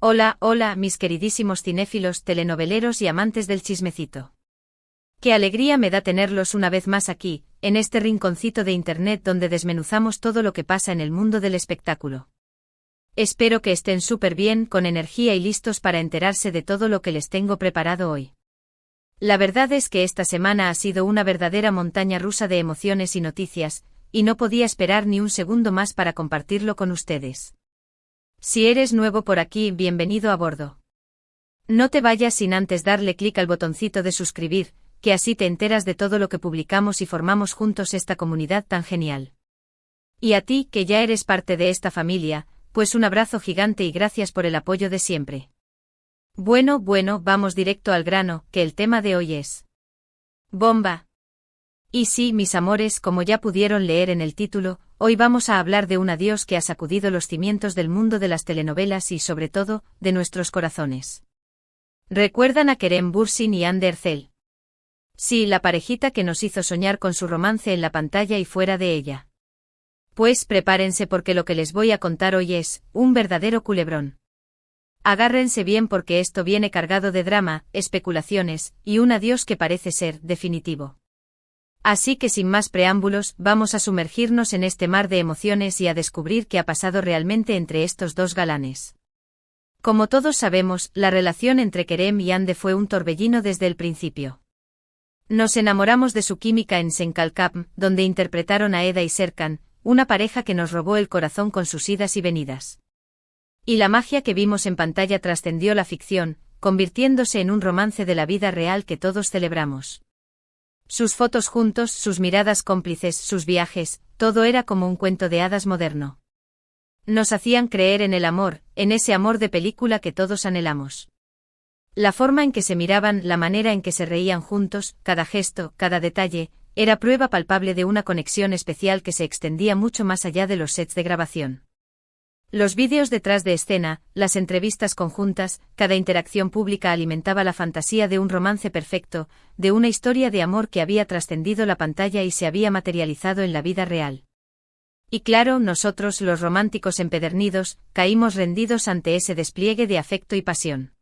Hola, hola, mis queridísimos cinéfilos, telenoveleros y amantes del chismecito. Qué alegría me da tenerlos una vez más aquí, en este rinconcito de internet donde desmenuzamos todo lo que pasa en el mundo del espectáculo. Espero que estén súper bien, con energía y listos para enterarse de todo lo que les tengo preparado hoy. La verdad es que esta semana ha sido una verdadera montaña rusa de emociones y noticias, y no podía esperar ni un segundo más para compartirlo con ustedes. Si eres nuevo por aquí, bienvenido a bordo. No te vayas sin antes darle clic al botoncito de suscribir, que así te enteras de todo lo que publicamos y formamos juntos esta comunidad tan genial. Y a ti, que ya eres parte de esta familia, pues un abrazo gigante y gracias por el apoyo de siempre. Bueno, vamos directo al grano, que el tema de hoy es bomba. Y sí, mis amores, como ya pudieron leer en el título, hoy vamos a hablar de un adiós que ha sacudido los cimientos del mundo de las telenovelas y, sobre todo, de nuestros corazones. ¿Recuerdan a Kerem Bürsin y Hande Erçel? Sí, la parejita que nos hizo soñar con su romance en la pantalla y fuera de ella. Pues prepárense porque lo que les voy a contar hoy es un verdadero culebrón. Agárrense bien porque esto viene cargado de drama, especulaciones y un adiós que parece ser definitivo. Así que sin más preámbulos, vamos a sumergirnos en este mar de emociones y a descubrir qué ha pasado realmente entre estos dos galanes. Como todos sabemos, la relación entre Kerem y Hande fue un torbellino desde el principio. Nos enamoramos de su química en Sen Kalkam, donde interpretaron a Eda y Serkan, una pareja que nos robó el corazón con sus idas y venidas. Y la magia que vimos en pantalla trascendió la ficción, convirtiéndose en un romance de la vida real que todos celebramos. Sus fotos juntos, sus miradas cómplices, sus viajes, todo era como un cuento de hadas moderno. Nos hacían creer en el amor, en ese amor de película que todos anhelamos. La forma en que se miraban, la manera en que se reían juntos, cada gesto, cada detalle, era prueba palpable de una conexión especial que se extendía mucho más allá de los sets de grabación. Los vídeos detrás de escena, las entrevistas conjuntas, cada interacción pública alimentaba la fantasía de un romance perfecto, de una historia de amor que había trascendido la pantalla y se había materializado en la vida real. Y claro, nosotros, los románticos empedernidos, caímos rendidos ante ese despliegue de afecto y pasión.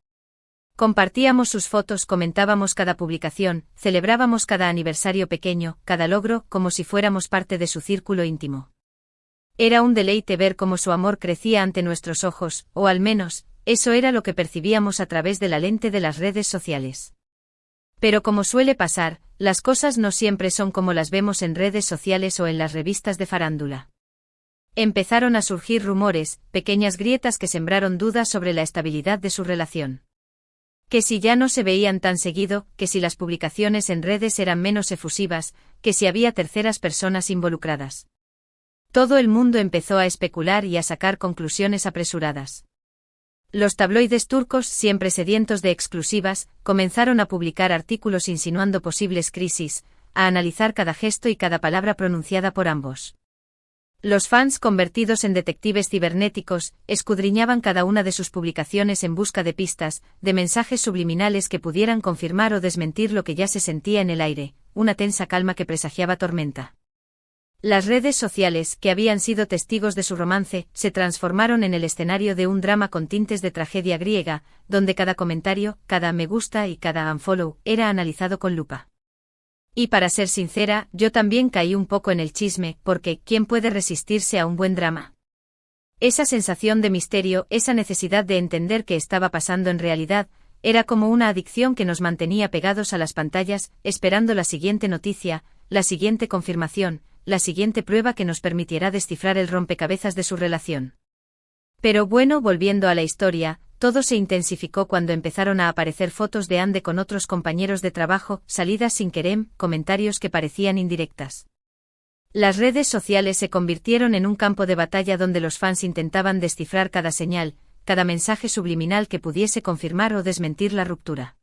Compartíamos sus fotos, comentábamos cada publicación, celebrábamos cada aniversario pequeño, cada logro, como si fuéramos parte de su círculo íntimo. Era un deleite ver cómo su amor crecía ante nuestros ojos, o al menos, eso era lo que percibíamos a través de la lente de las redes sociales. Pero como suele pasar, las cosas no siempre son como las vemos en redes sociales o en las revistas de farándula. Empezaron a surgir rumores, pequeñas grietas que sembraron dudas sobre la estabilidad de su relación. Que si ya no se veían tan seguido, que si las publicaciones en redes eran menos efusivas, que si había terceras personas involucradas. Todo el mundo empezó a especular y a sacar conclusiones apresuradas. Los tabloides turcos, siempre sedientos de exclusivas, comenzaron a publicar artículos insinuando posibles crisis, a analizar cada gesto y cada palabra pronunciada por ambos. Los fans, convertidos en detectives cibernéticos, escudriñaban cada una de sus publicaciones en busca de pistas, de mensajes subliminales que pudieran confirmar o desmentir lo que ya se sentía en el aire, una tensa calma que presagiaba tormenta. Las redes sociales, que habían sido testigos de su romance, se transformaron en el escenario de un drama con tintes de tragedia griega, donde cada comentario, cada me gusta y cada unfollow era analizado con lupa. Y para ser sincera, yo también caí un poco en el chisme, porque ¿quién puede resistirse a un buen drama? Esa sensación de misterio, esa necesidad de entender qué estaba pasando en realidad, era como una adicción que nos mantenía pegados a las pantallas, esperando la siguiente noticia, la siguiente confirmación, la siguiente prueba que nos permitiera descifrar el rompecabezas de su relación. Pero bueno, volviendo a la historia, todo se intensificó cuando empezaron a aparecer fotos de Hande con otros compañeros de trabajo, salidas sin Kerem, comentarios que parecían indirectas. Las redes sociales se convirtieron en un campo de batalla donde los fans intentaban descifrar cada señal, cada mensaje subliminal que pudiese confirmar o desmentir la ruptura.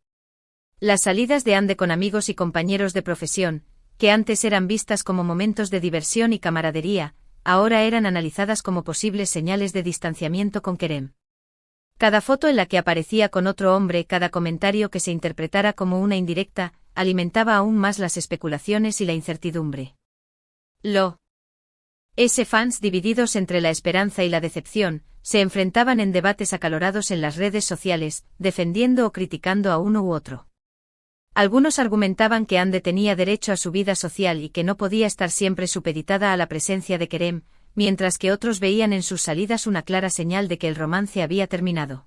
Las salidas de Hande con amigos y compañeros de profesión, que antes eran vistas como momentos de diversión y camaradería, ahora eran analizadas como posibles señales de distanciamiento con Kerem. Cada foto en la que aparecía con otro hombre, cada comentario que se interpretara como una indirecta, alimentaba aún más las especulaciones y la incertidumbre. Fans divididos entre la esperanza y la decepción, se enfrentaban en debates acalorados en las redes sociales, defendiendo o criticando a uno u otro. Algunos argumentaban que Ande tenía derecho a su vida social y que no podía estar siempre supeditada a la presencia de Kerem, mientras que otros veían en sus salidas una clara señal de que el romance había terminado.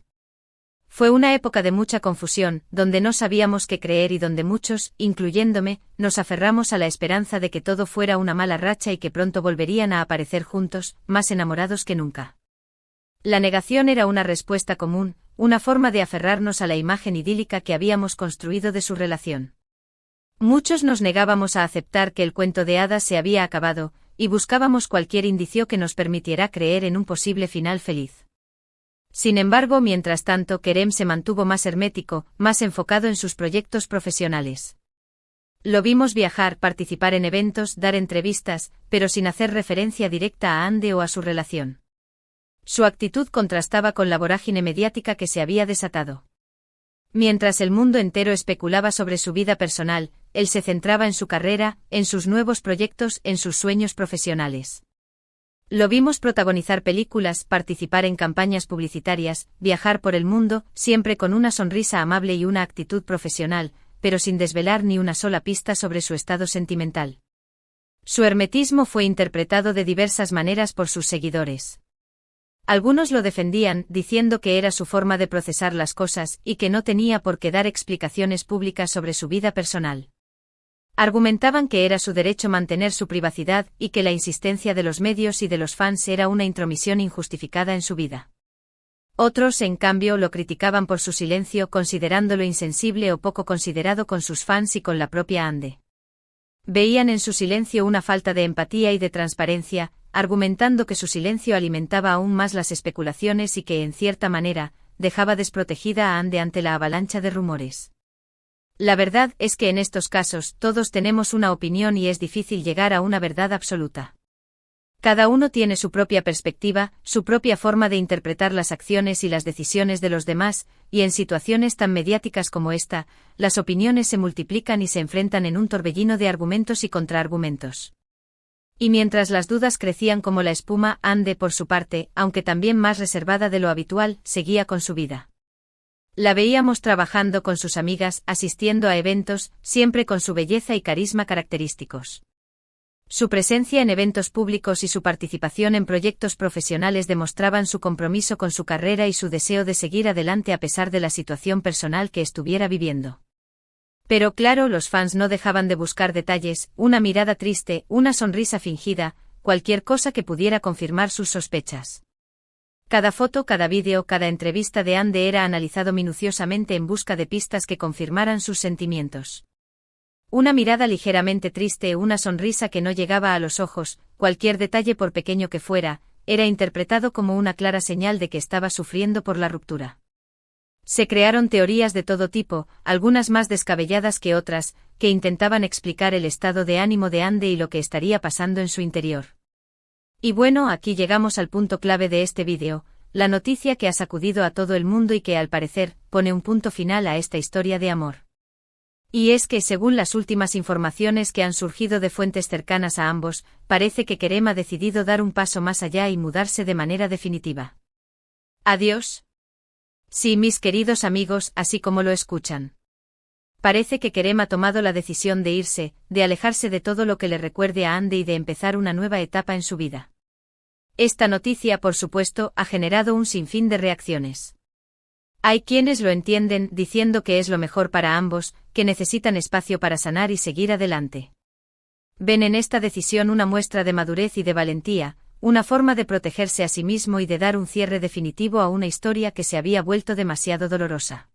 Fue una época de mucha confusión, donde no sabíamos qué creer y donde muchos, incluyéndome, nos aferramos a la esperanza de que todo fuera una mala racha y que pronto volverían a aparecer juntos, más enamorados que nunca. La negación era una respuesta común, una forma de aferrarnos a la imagen idílica que habíamos construido de su relación. Muchos nos negábamos a aceptar que el cuento de hadas se había acabado, y buscábamos cualquier indicio que nos permitiera creer en un posible final feliz. Sin embargo, mientras tanto, Kerem se mantuvo más hermético, más enfocado en sus proyectos profesionales. Lo vimos viajar, participar en eventos, dar entrevistas, pero sin hacer referencia directa a Ande o a su relación. Su actitud contrastaba con la vorágine mediática que se había desatado. Mientras el mundo entero especulaba sobre su vida personal, él se centraba en su carrera, en sus nuevos proyectos, en sus sueños profesionales. Lo vimos protagonizar películas, participar en campañas publicitarias, viajar por el mundo, siempre con una sonrisa amable y una actitud profesional, pero sin desvelar ni una sola pista sobre su estado sentimental. Su hermetismo fue interpretado de diversas maneras por sus seguidores. Algunos lo defendían, diciendo que era su forma de procesar las cosas y que no tenía por qué dar explicaciones públicas sobre su vida personal. Argumentaban que era su derecho mantener su privacidad y que la insistencia de los medios y de los fans era una intromisión injustificada en su vida. Otros, en cambio, lo criticaban por su silencio, considerándolo insensible o poco considerado con sus fans y con la propia Ande. Veían en su silencio una falta de empatía y de transparencia, argumentando que su silencio alimentaba aún más las especulaciones y que, en cierta manera, dejaba desprotegida a Ande ante la avalancha de rumores. La verdad es que en estos casos todos tenemos una opinión y es difícil llegar a una verdad absoluta. Cada uno tiene su propia perspectiva, su propia forma de interpretar las acciones y las decisiones de los demás, y en situaciones tan mediáticas como esta, las opiniones se multiplican y se enfrentan en un torbellino de argumentos y contraargumentos. Y mientras las dudas crecían como la espuma, Ande, por su parte, aunque también más reservada de lo habitual, seguía con su vida. La veíamos trabajando con sus amigas, asistiendo a eventos, siempre con su belleza y carisma característicos. Su presencia en eventos públicos y su participación en proyectos profesionales demostraban su compromiso con su carrera y su deseo de seguir adelante a pesar de la situación personal que estuviera viviendo. Pero claro, los fans no dejaban de buscar detalles, una mirada triste, una sonrisa fingida, cualquier cosa que pudiera confirmar sus sospechas. Cada foto, cada vídeo, cada entrevista de Ande era analizado minuciosamente en busca de pistas que confirmaran sus sentimientos. Una mirada ligeramente triste, una sonrisa que no llegaba a los ojos, cualquier detalle por pequeño que fuera, era interpretado como una clara señal de que estaba sufriendo por la ruptura. Se crearon teorías de todo tipo, algunas más descabelladas que otras, que intentaban explicar el estado de ánimo de Ande y lo que estaría pasando en su interior. Y bueno, aquí llegamos al punto clave de este vídeo, la noticia que ha sacudido a todo el mundo y que al parecer, pone un punto final a esta historia de amor. Y es que según las últimas informaciones que han surgido de fuentes cercanas a ambos, parece que Kerem ha decidido dar un paso más allá y mudarse de manera definitiva. ¿Adiós? Sí, mis queridos amigos, así como lo escuchan. Parece que Kerem ha tomado la decisión de irse, de alejarse de todo lo que le recuerde a Ande y de empezar una nueva etapa en su vida. Esta noticia, por supuesto, ha generado un sinfín de reacciones. Hay quienes lo entienden, diciendo que es lo mejor para ambos, que necesitan espacio para sanar y seguir adelante. Ven en esta decisión una muestra de madurez y de valentía, una forma de protegerse a sí mismo y de dar un cierre definitivo a una historia que se había vuelto demasiado dolorosa.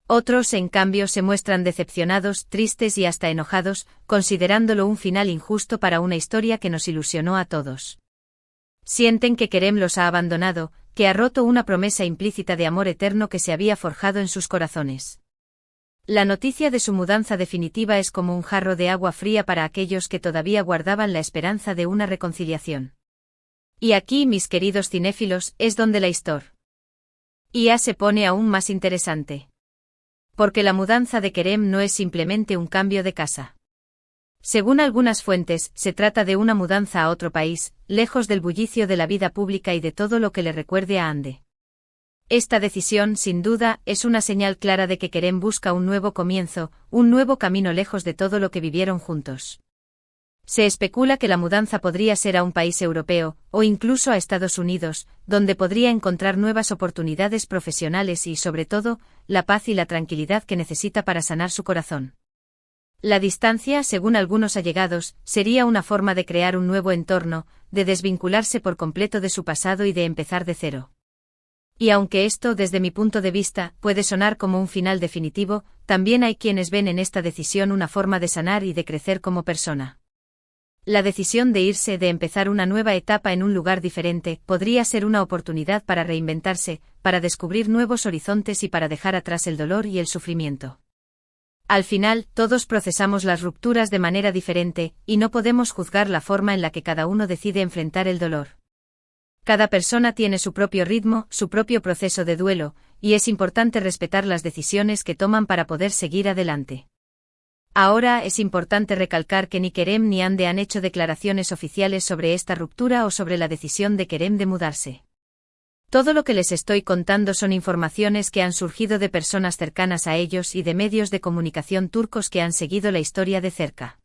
Otros, en cambio, se muestran decepcionados, tristes y hasta enojados, considerándolo un final injusto para una historia que nos ilusionó a todos. Sienten que Kerem los ha abandonado, que ha roto una promesa implícita de amor eterno que se había forjado en sus corazones. La noticia de su mudanza definitiva es como un jarro de agua fría para aquellos que todavía guardaban la esperanza de una reconciliación. Y aquí, mis queridos cinéfilos, es donde la historia se pone aún más interesante. Porque la mudanza de Kerem no es simplemente un cambio de casa. Según algunas fuentes, se trata de una mudanza a otro país, lejos del bullicio de la vida pública y de todo lo que le recuerde a Ande. Esta decisión, sin duda, es una señal clara de que Kerem busca un nuevo comienzo, un nuevo camino lejos de todo lo que vivieron juntos. Se especula que la mudanza podría ser a un país europeo, o incluso a Estados Unidos, donde podría encontrar nuevas oportunidades profesionales y, sobre todo, la paz y la tranquilidad que necesita para sanar su corazón. La distancia, según algunos allegados, sería una forma de crear un nuevo entorno, de desvincularse por completo de su pasado y de empezar de cero. Y aunque esto, desde mi punto de vista, puede sonar como un final definitivo, también hay quienes ven en esta decisión una forma de sanar y de crecer como persona. La decisión de irse, de empezar una nueva etapa en un lugar diferente, podría ser una oportunidad para reinventarse, para descubrir nuevos horizontes y para dejar atrás el dolor y el sufrimiento. Al final, todos procesamos las rupturas de manera diferente, y no podemos juzgar la forma en la que cada uno decide enfrentar el dolor. Cada persona tiene su propio ritmo, su propio proceso de duelo, y es importante respetar las decisiones que toman para poder seguir adelante. Ahora es importante recalcar que ni Kerem ni Ande han hecho declaraciones oficiales sobre esta ruptura o sobre la decisión de Kerem de mudarse. Todo lo que les estoy contando son informaciones que han surgido de personas cercanas a ellos y de medios de comunicación turcos que han seguido la historia de cerca.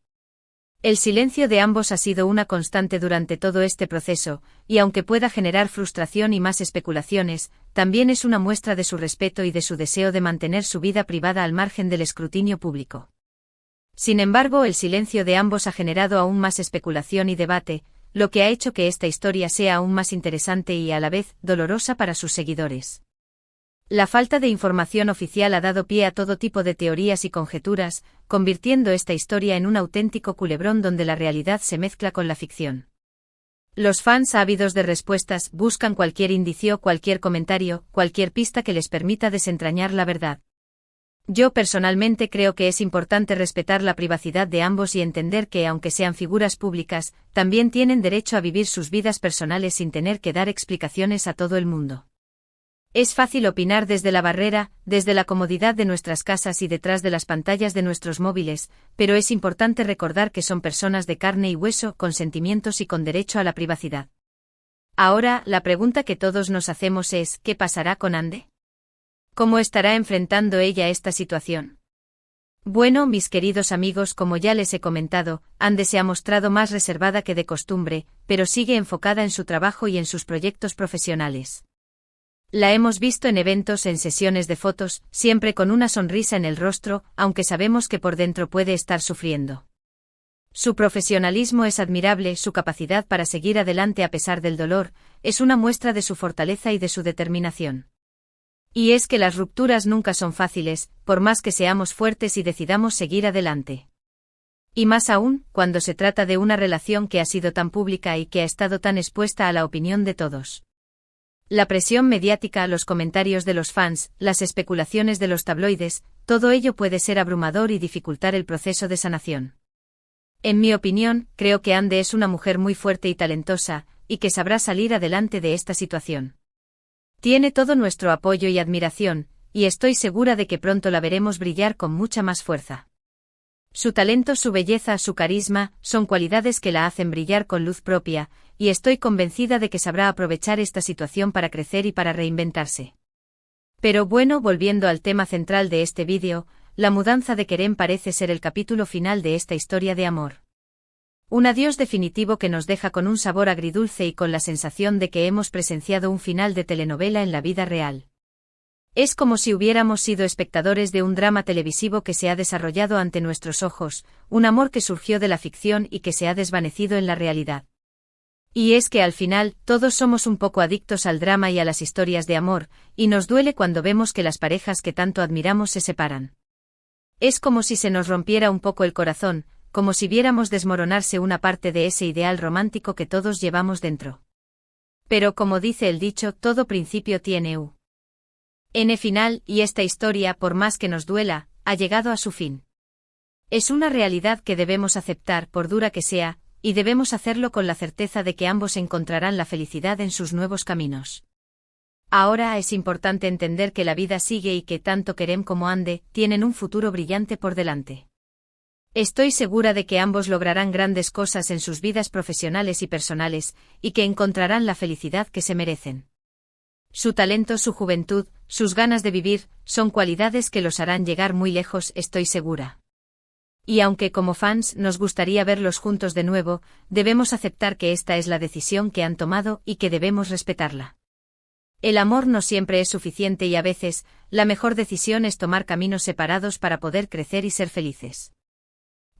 El silencio de ambos ha sido una constante durante todo este proceso, y aunque pueda generar frustración y más especulaciones, también es una muestra de su respeto y de su deseo de mantener su vida privada al margen del escrutinio público. Sin embargo, el silencio de ambos ha generado aún más especulación y debate, lo que ha hecho que esta historia sea aún más interesante y a la vez dolorosa para sus seguidores. La falta de información oficial ha dado pie a todo tipo de teorías y conjeturas, convirtiendo esta historia en un auténtico culebrón donde la realidad se mezcla con la ficción. Los fans ávidos de respuestas buscan cualquier indicio, cualquier comentario, cualquier pista que les permita desentrañar la verdad. Yo personalmente creo que es importante respetar la privacidad de ambos y entender que, aunque sean figuras públicas, también tienen derecho a vivir sus vidas personales sin tener que dar explicaciones a todo el mundo. Es fácil opinar desde la barrera, desde la comodidad de nuestras casas y detrás de las pantallas de nuestros móviles, pero es importante recordar que son personas de carne y hueso, con sentimientos y con derecho a la privacidad. Ahora, la pregunta que todos nos hacemos es, ¿qué pasará con Ande? ¿Cómo estará enfrentando ella esta situación? Bueno, mis queridos amigos, como ya les he comentado, Ande se ha mostrado más reservada que de costumbre, pero sigue enfocada en su trabajo y en sus proyectos profesionales. La hemos visto en eventos, en sesiones de fotos, siempre con una sonrisa en el rostro, aunque sabemos que por dentro puede estar sufriendo. Su profesionalismo es admirable, su capacidad para seguir adelante a pesar del dolor, es una muestra de su fortaleza y de su determinación. Y es que las rupturas nunca son fáciles, por más que seamos fuertes y decidamos seguir adelante. Y más aún, cuando se trata de una relación que ha sido tan pública y que ha estado tan expuesta a la opinión de todos. La presión mediática, los comentarios de los fans, las especulaciones de los tabloides, todo ello puede ser abrumador y dificultar el proceso de sanación. En mi opinión, creo que Ande es una mujer muy fuerte y talentosa, y que sabrá salir adelante de esta situación. Tiene todo nuestro apoyo y admiración, y estoy segura de que pronto la veremos brillar con mucha más fuerza. Su talento, su belleza, su carisma, son cualidades que la hacen brillar con luz propia, y estoy convencida de que sabrá aprovechar esta situación para crecer y para reinventarse. Pero bueno, volviendo al tema central de este vídeo, la mudanza de Kerem parece ser el capítulo final de esta historia de amor. Un adiós definitivo que nos deja con un sabor agridulce y con la sensación de que hemos presenciado un final de telenovela en la vida real. Es como si hubiéramos sido espectadores de un drama televisivo que se ha desarrollado ante nuestros ojos, un amor que surgió de la ficción y que se ha desvanecido en la realidad. Y es que al final, todos somos un poco adictos al drama y a las historias de amor, y nos duele cuando vemos que las parejas que tanto admiramos se separan. Es como si se nos rompiera un poco el corazón, como si viéramos desmoronarse una parte de ese ideal romántico que todos llevamos dentro. Pero como dice el dicho, todo principio tiene un final, y esta historia, por más que nos duela, ha llegado a su fin. Es una realidad que debemos aceptar, por dura que sea, y debemos hacerlo con la certeza de que ambos encontrarán la felicidad en sus nuevos caminos. Ahora es importante entender que la vida sigue y que tanto Kerem como Ande tienen un futuro brillante por delante. Estoy segura de que ambos lograrán grandes cosas en sus vidas profesionales y personales, y que encontrarán la felicidad que se merecen. Su talento, su juventud, sus ganas de vivir, son cualidades que los harán llegar muy lejos, estoy segura. Y aunque como fans nos gustaría verlos juntos de nuevo, debemos aceptar que esta es la decisión que han tomado y que debemos respetarla. El amor no siempre es suficiente y a veces, la mejor decisión es tomar caminos separados para poder crecer y ser felices.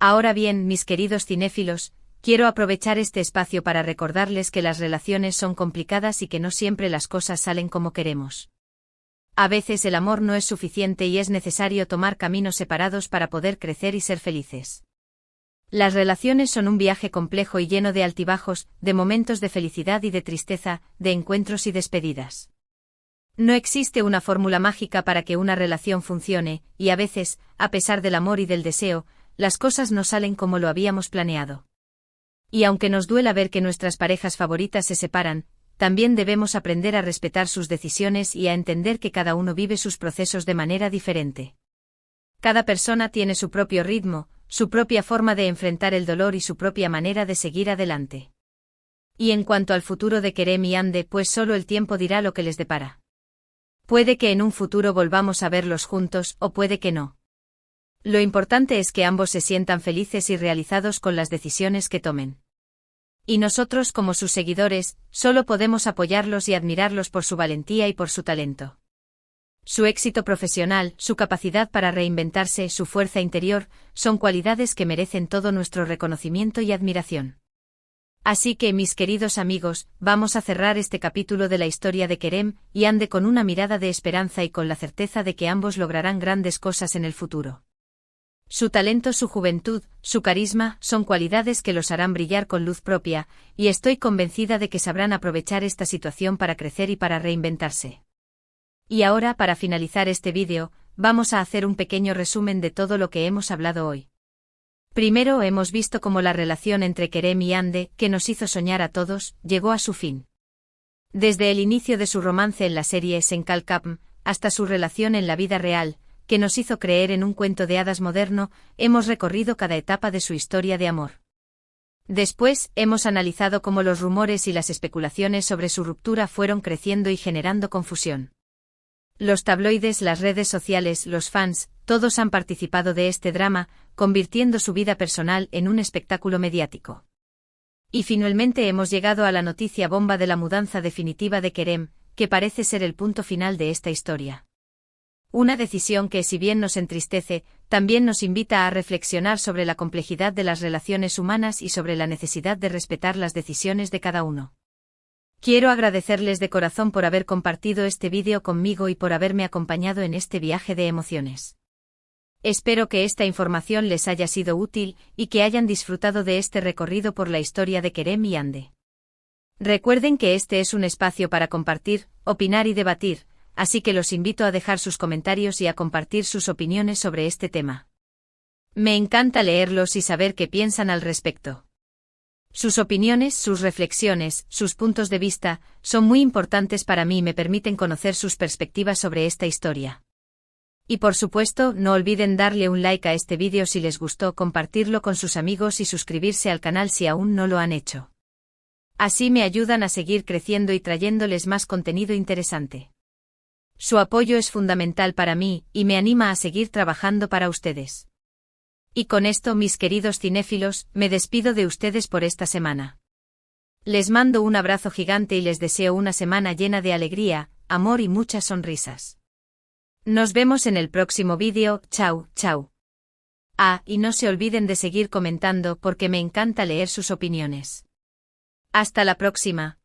Ahora bien, mis queridos cinéfilos, quiero aprovechar este espacio para recordarles que las relaciones son complicadas y que no siempre las cosas salen como queremos. A veces el amor no es suficiente y es necesario tomar caminos separados para poder crecer y ser felices. Las relaciones son un viaje complejo y lleno de altibajos, de momentos de felicidad y de tristeza, de encuentros y despedidas. No existe una fórmula mágica para que una relación funcione, y a veces, a pesar del amor y del deseo, las cosas no salen como lo habíamos planeado. Y aunque nos duela ver que nuestras parejas favoritas se separan, también debemos aprender a respetar sus decisiones y a entender que cada uno vive sus procesos de manera diferente. Cada persona tiene su propio ritmo, su propia forma de enfrentar el dolor y su propia manera de seguir adelante. Y en cuanto al futuro de Kerem y Hande, pues solo el tiempo dirá lo que les depara. Puede que en un futuro volvamos a verlos juntos, o puede que no. Lo importante es que ambos se sientan felices y realizados con las decisiones que tomen. Y nosotros, como sus seguidores, solo podemos apoyarlos y admirarlos por su valentía y por su talento. Su éxito profesional, su capacidad para reinventarse, su fuerza interior, son cualidades que merecen todo nuestro reconocimiento y admiración. Así que, mis queridos amigos, vamos a cerrar este capítulo de la historia de Kerem y Hande con una mirada de esperanza y con la certeza de que ambos lograrán grandes cosas en el futuro. Su talento, su juventud, su carisma, son cualidades que los harán brillar con luz propia, y estoy convencida de que sabrán aprovechar esta situación para crecer y para reinventarse. Y ahora, para finalizar este vídeo, vamos a hacer un pequeño resumen de todo lo que hemos hablado hoy. Primero hemos visto cómo la relación entre Kerem y Hande, que nos hizo soñar a todos, llegó a su fin. Desde el inicio de su romance en la serie Senkal Kapm, hasta su relación en la vida real, que nos hizo creer en un cuento de hadas moderno, hemos recorrido cada etapa de su historia de amor. Después, hemos analizado cómo los rumores y las especulaciones sobre su ruptura fueron creciendo y generando confusión. Los tabloides, las redes sociales, los fans, todos han participado de este drama, convirtiendo su vida personal en un espectáculo mediático. Y finalmente hemos llegado a la noticia bomba de la mudanza definitiva de Kerem, que parece ser el punto final de esta historia. Una decisión que, si bien nos entristece, también nos invita a reflexionar sobre la complejidad de las relaciones humanas y sobre la necesidad de respetar las decisiones de cada uno. Quiero agradecerles de corazón por haber compartido este vídeo conmigo y por haberme acompañado en este viaje de emociones. Espero que esta información les haya sido útil y que hayan disfrutado de este recorrido por la historia de Kerem y Hande. Recuerden que este es un espacio para compartir, opinar y debatir, así que los invito a dejar sus comentarios y a compartir sus opiniones sobre este tema. Me encanta leerlos y saber qué piensan al respecto. Sus opiniones, sus reflexiones, sus puntos de vista, son muy importantes para mí y me permiten conocer sus perspectivas sobre esta historia. Y por supuesto, no olviden darle un like a este vídeo si les gustó, compartirlo con sus amigos y suscribirse al canal si aún no lo han hecho. Así me ayudan a seguir creciendo y trayéndoles más contenido interesante. Su apoyo es fundamental para mí, y me anima a seguir trabajando para ustedes. Y con esto, mis queridos cinéfilos, me despido de ustedes por esta semana. Les mando un abrazo gigante y les deseo una semana llena de alegría, amor y muchas sonrisas. Nos vemos en el próximo vídeo, chao, chao. Ah, y no se olviden de seguir comentando porque me encanta leer sus opiniones. Hasta la próxima.